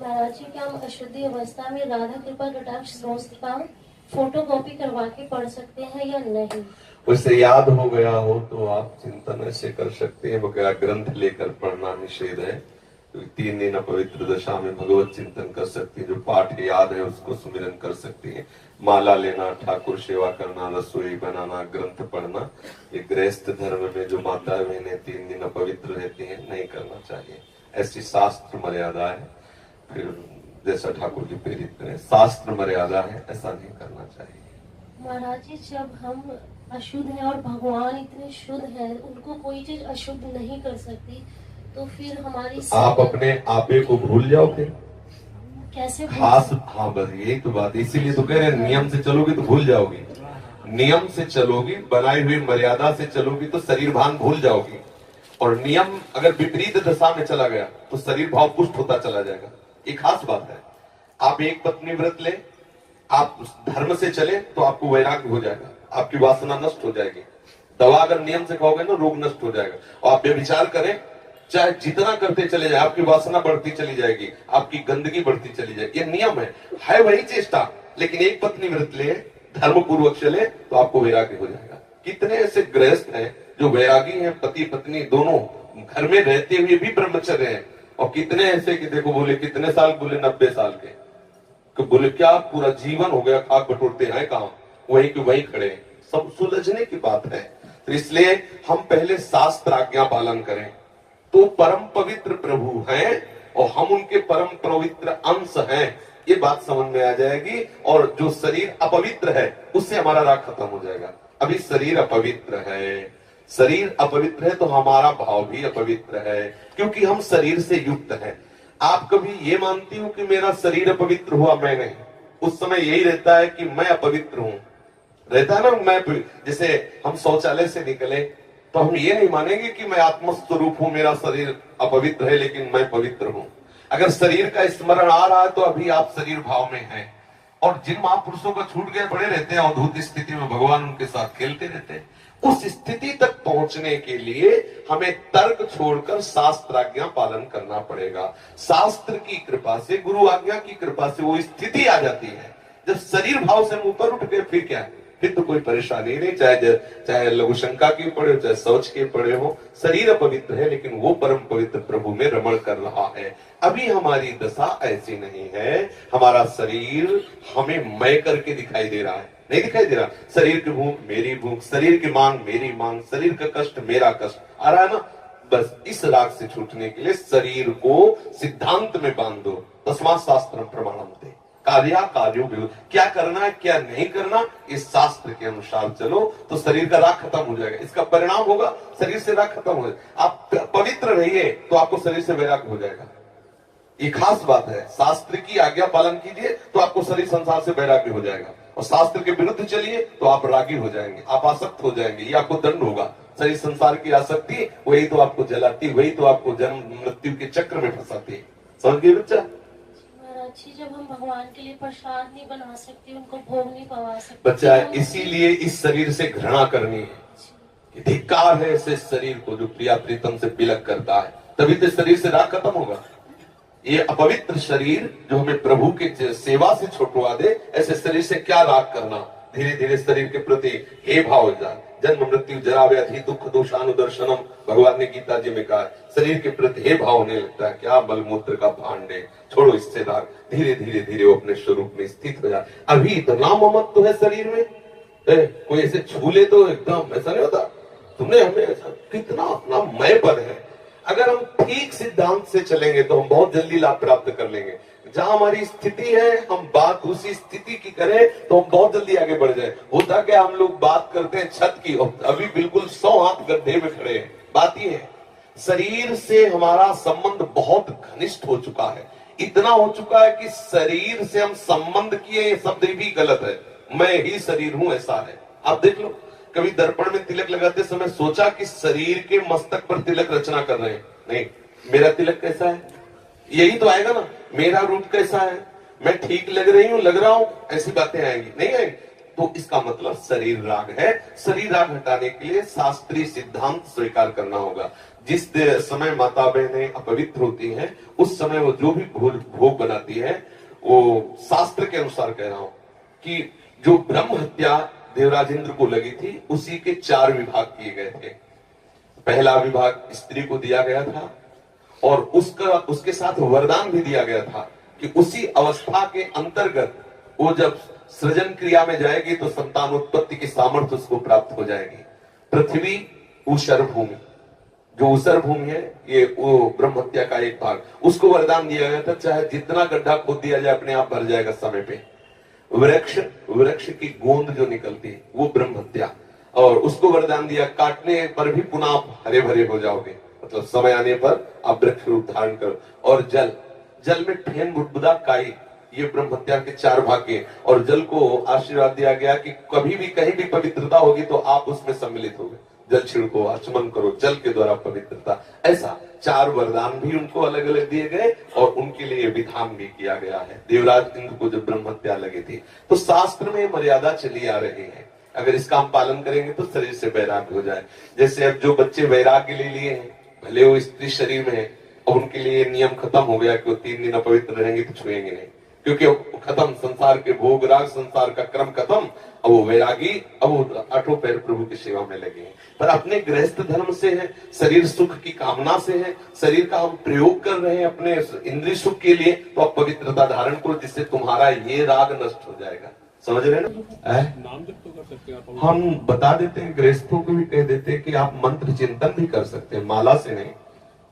महाराज जी, क्या हम अशुद्धि अवस्था में राधा कृपा कटाक्ष स्तोत्र का फोटो कॉपी करवा के पढ़ सकते हैं या नहीं? उसे याद हो गया हो तो आप चिंतन ऐसे कर सकते हैं, वगैरह ग्रंथ लेकर पढ़ना निषेध है। तो 3 दिन अपवित्र दशा में भगवत चिंतन कर सकते हैं, जो पाठ याद है उसको सुमिरन कर सकते हैं। माला लेना, ठाकुर सेवा करना, रसोई बनाना, ग्रंथ पढ़ना, ये गृहस्थ धर्म में जो माता बहनें 3 दिन अपवित्र रहती हैं नहीं करना चाहिए। ऐसी शास्त्र मर्यादा है। फिर जैसा ठाकुर जी प्रेरित करें, शास्त्र मर्यादा है, ऐसा नहीं करना चाहिए। महाराज जी, जब हम अशुद्ध हैं और भगवान इतने शुद्ध हैं, उनको कोई चीज अशुद्ध नहीं कर सकती, तो फिर हमारी आप अपने आपे को भूल जाओ फिर कैसे खास। हाँ, बस यही तो बात, इसीलिए तो कह रहे हैं नियम से चलोगी तो भूल जाओगी। नियम से चलोगी, बनाई हुई मर्यादा से चलोगी तो शरीर भान भूल जाओगी। और नियम अगर विपरीत दशा में चला गया तो शरीर भाव पुष्ट होता चला जाएगा। ये खास बात है। आप एक पत्नी व्रत ले, आप धर्म से चले तो आपको वैराग्य हो जाएगा, आपकी वासना नष्ट हो जाएगी। दवा अगर नियम से खाओगे ना, रोग नष्ट हो जाएगा। और आप व्यभिचार करें, चाहे जितना करते चले जाए, आपकी वासना बढ़ती चली जाएगी, आपकी गंदगी बढ़ती चली जाएगी। ये नियम है वही चेष्टा। लेकिन एक पत्नी व्रत ले, धर्म पूर्वक चले तो आपको वैराग्य हो जाएगा। कितने ऐसे गृहस्थ हैं जो वैरागी हैं, पति पत्नी दोनों घर में रहते हुए भी ब्रह्मचर्य हैं। और कितने ऐसे कि देखो, बोले कितने साल, बोले 90 साल के। तो बोले क्या पूरा जीवन हो गया, खाक बटोरते हैं कहां, वही के वही खड़े। सब सुलझने की बात है। तो इसलिए हम पहले शास्त्र आज्ञा पालन करें तो परम पवित्र प्रभु हैं और हम उनके परम पवित्र अंश हैं, ये बात समझ में आ जाएगी। और जो शरीर अपवित्र है उससे हमारा राग खत्म हो जाएगा। अभी शरीर अपवित्र है, शरीर अपवित्र है तो हमारा भाव भी अपवित्र है, क्योंकि हम शरीर से युक्त हैं। आप कभी ये मानती हो कि मेरा शरीर अपवित्र हुआ? मैं नहीं। उस समय यही रहता है कि मैं अपवित्र हूं, रहता है ना। मैं जैसे हम शौचालय से निकले तो हम ये नहीं मानेंगे कि मैं आत्मस्वरूप हूं, मेरा शरीर अपवित्र है लेकिन मैं पवित्र हूं। अगर शरीर का स्मरण आ रहा है तो अभी आप शरीर भाव में हैं। और जिन महापुरुषों का छूट गए पड़े रहते हैं अवधूत स्थिति में, भगवान उनके साथ खेलते रहते हैं। उस स्थिति तक पहुंचने के लिए हमें तर्क छोड़कर शास्त्र आज्ञा पालन करना पड़ेगा। शास्त्र की कृपा से, गुरु आज्ञा की कृपा से वो स्थिति आ जाती है जब शरीर भाव से ऊपर उठ गए। फिर क्या, फिर तो कोई परेशानी नहीं। चाहे लघु शंका की पड़े हो, चाहे शौच के पड़े हो, शरीर अपवित्र है लेकिन वो परम पवित्र प्रभु में रमण कर रहा है। अभी हमारी दशा ऐसी नहीं है। हमारा शरीर हमें मैं करके दिखाई दे रहा है, नहीं दिखाई दे रहा। शरीर की भूख मेरी भूख, शरीर की मांग मेरी मांग, शरीर का कष्ट मेरा कष्ट आ रहा है ना। बस इस राग से छूटने के लिए शरीर को सिद्धांत में बांध दो। तस्मात् शास्त्रम प्रमाणम ते कार्या कार्यो विरुद्ध, क्या करना है क्या नहीं करना, इस शास्त्र के अनुसार चलो तो शरीर का राग खत्म हो जाएगा। इसका परिणाम होगा शरीर से राग खत्म हो जाएगा। आप पवित्र रहिए तो आपको शरीर से वैराग्य हो जाएगा। ये खास बात है। शास्त्र की आज्ञा पालन कीजिए तो आपको शरीर संसार से वैराग्य हो जाएगा। और शास्त्र के विरुद्ध चलिए तो आप रागी हो जाएंगे, आप आसक्त हो जाएंगे, ये आपको दंड होगा। शरीर संसार की आसक्ति वही तो आपको जलाती, वही तो आपको जन्म मृत्यु के चक्र में फंसाती है। समझ गए बच्चा? जब हम भगवान के लिए प्रसाद नहीं बना सकते, उनको भोग नहीं पवा सकते बच्चा, इसीलिए इस शरीर से घृणा करनी है। धिक्कार है ऐसे शरीर को जो प्रिया प्रीतम से बिलक करता है, तभी तो शरीर से राग खत्म होगा। ये अपवित्र शरीर जो हमें प्रभु के सेवा से छुटवा दे, ऐसे शरीर से क्या राग करना। धीरे धीरे शरीर के प्रति हे भाव हो जाए। जन्म मृत्यु जरा व्याधि दुख दोषानुदर्शनम, भगवान ने गीता जी में कहा। शरीर के प्रति हे भाव होने लगता है, क्या मलमूत्र का भांड है, छोड़ो इससे राग। धीरे धीरे धीरे वो अपने स्वरूप में स्थित हो जाए। अभी इतना ममत्व है शरीर में, कोई ऐसे छू ले तो एकदम ऐसा नहीं होता। तुमने हमें ऐसा कितना अपना मय पद है। अगर हम ठीक सिद्धांत से चलेंगे तो हम बहुत जल्दी लाभ प्राप्त कर लेंगे। जहां हमारी स्थिति है हम बात उसी स्थिति की करें तो हम बहुत जल्दी आगे बढ़ जाए। होता क्या, हम लोग बात करते हैं छत की, अभी बिल्कुल 100 हाथ गड्ढे में खड़े हैं। बात ये है, शरीर से हमारा संबंध बहुत घनिष्ठ हो चुका है। इतना हो चुका है कि शरीर से हम संबंध किए, ये शब्द भी गलत है। मैं ही शरीर हूं ऐसा है। आप देख लो, कभी दर्पण में तिलक लगाते समय सोचा कि शरीर के मस्तक पर तिलक रचना कर रहे हैं? नहीं। मेरा तिलक कैसा है, यही तो आएगा ना। मेरा रूप कैसा है, मैं ठीक लग रही हूं, लग रहा हूं, ऐसी बातें आएंगी नहीं आएंगी। तो इसका मतलब शरीर राग है। शरीर राग हटाने के लिए शास्त्रीय सिद्धांत स्वीकार करना होगा। जिस समय माता बहनें अपवित्र होती हैं, उस समय वो जो भी भोग बनाती है, वो शास्त्र के अनुसार कह रहा हूं कि जो ब्रह्म हत्या देवराज इंद्र को लगी थी, उसी के 4 विभाग किए गए थे। पहला विभाग स्त्री को दिया गया था और उसके साथ वरदान भी दिया गया था कि उसी अवस्था के अंतर्गत वो जब सृजन क्रिया में जाएगी तो संतान उत्पत्ति की सामर्थ्य उसको प्राप्त हो जाएगी। पृथ्वी ऊषर भूमि, जो ऊषर भूमि है, ये वो ब्रह्म हत्या का एक भाग, उसको वरदान दिया गया था, चाहे जितना गड्ढा खोद दिया जाए अपने आप भर जाएगा समय पे। वृक्ष की गोंद जो निकलती है वो ब्रह्म हत्या, और उसको वरदान दिया काटने पर भी पुनः आप हरे भरे हो जाओगे, मतलब समय आने पर आप वृक्ष रूप धारण करो। और जल में फेन बुदबुदा काई, ये ब्रह्म हत्या के 4 भाग के। और जल को आशीर्वाद दिया गया कि कभी भी कहीं भी पवित्रता होगी तो आप उसमें सम्मिलित होगे। जल छिड़को, आचमन करो, जल के द्वारा पवित्रता। ऐसा 4 वरदान भी उनको अलग अलग दिए गए और उनके लिए विधान भी किया गया है। देवराज इंद्र को जब ब्रह्म हत्या लगी थी तो शास्त्र में मर्यादा चली आ रही है। अगर इसका हम पालन करेंगे तो शरीर से वैराग्य हो जाए। जैसे अब जो बच्चे वैराग्य ले लिए हैं, भले वो स्त्री शरीर में है, और उनके लिए नियम खत्म हो गया कि वो 3 दिन अपवित्र रहेंगे तो छुएंगे नहीं, क्योंकि वो खत्म, संसार के भोग राग, संसार का क्रम खत्म। अब वो वैरागी, अब वो आठों पैर प्रभु की सेवा में लगे हैं। पर अपने गृहस्थ धर्म से है, शरीर सुख की कामना से है, शरीर का हम प्रयोग कर रहे हैं अपने इंद्रिय सुख के लिए, तो आप पवित्रता धारण करो, जिससे तुम्हारा ये राग नष्ट हो जाएगा। समझ रहे हैं ना? नाम जप तो कर सकते हैं हम बता देते हैं, गृहस्थों को भी कह देते हैं कि आप मंत्र चिंतन भी कर सकते हैं, माला से नहीं,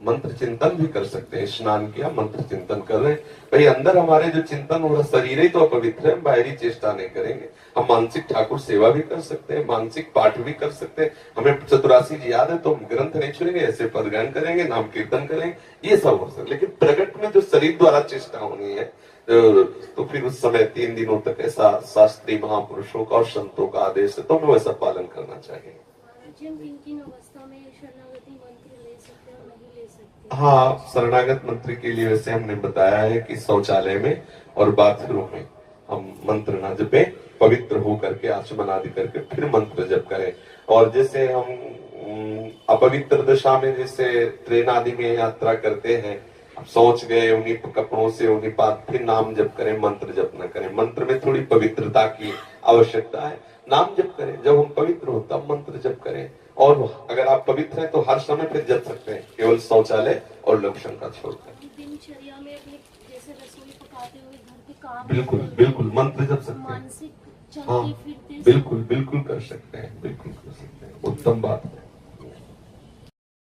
मंत्र चिंतन भी कर सकते हैं। स्नान किया, मंत्र चिंतन कर रहे हैं, भाई अंदर हमारे जो चिंतन हो रहा, शरीर ही तो अपवित्र है, बाहरी चेष्टा नहीं करेंगे। हम मानसिक ठाकुर सेवा भी कर सकते हैं, मानसिक पाठ भी कर सकते हैं। हमें 84 जी याद है तो हम ग्रंथ नहीं छुएंगे, ऐसे पदगान करेंगे, नाम कीर्तन करेंगे, ये सब हो सकता है। लेकिन प्रकट में जो शरीर द्वारा चेष्टा होनी है, तो फिर उस समय 3 दिनों तक ऐसा शास्त्रीय महापुरुषों का और संतों का आदेश है, तो हमें वैसा पालन करना चाहिए। किन अवस्था में शरणागति मंत्र ले सकते हैं और नहीं ले सकते? हाँ, शरणागत मंत्र के लिए वैसे हमने बताया है कि शौचालय में और बाथरूम में हम मंत्र ना जपे, पवित्र हो करके आचमन आदि करके फिर मंत्र जप करें। और जैसे हम अपवित्र दशा में जैसे ट्रेन आदि में यात्रा करते हैं, सोच गए उन्हीं कपड़ों से, उन्हीं बात, फिर नाम जप करें, मंत्र जप न करें। मंत्र में थोड़ी पवित्रता की आवश्यकता है। नाम जप करें, जब हम पवित्र हो तब मंत्र जप करें। और अगर आप पवित्र हैं तो हर समय फिर जप सकते हैं, केवल शौचालय और लक्षण का छोड़कर। दिनचर्या में अपने जैसे रसोई पकाते हुए घर के काम, बिल्कुल मंत्र जप सकते हैं। मानसिक हाँ, चलते फिरते, बिल्कुल कर सकते हैं, बिल्कुल कर सकते हैं, उत्तम बात है।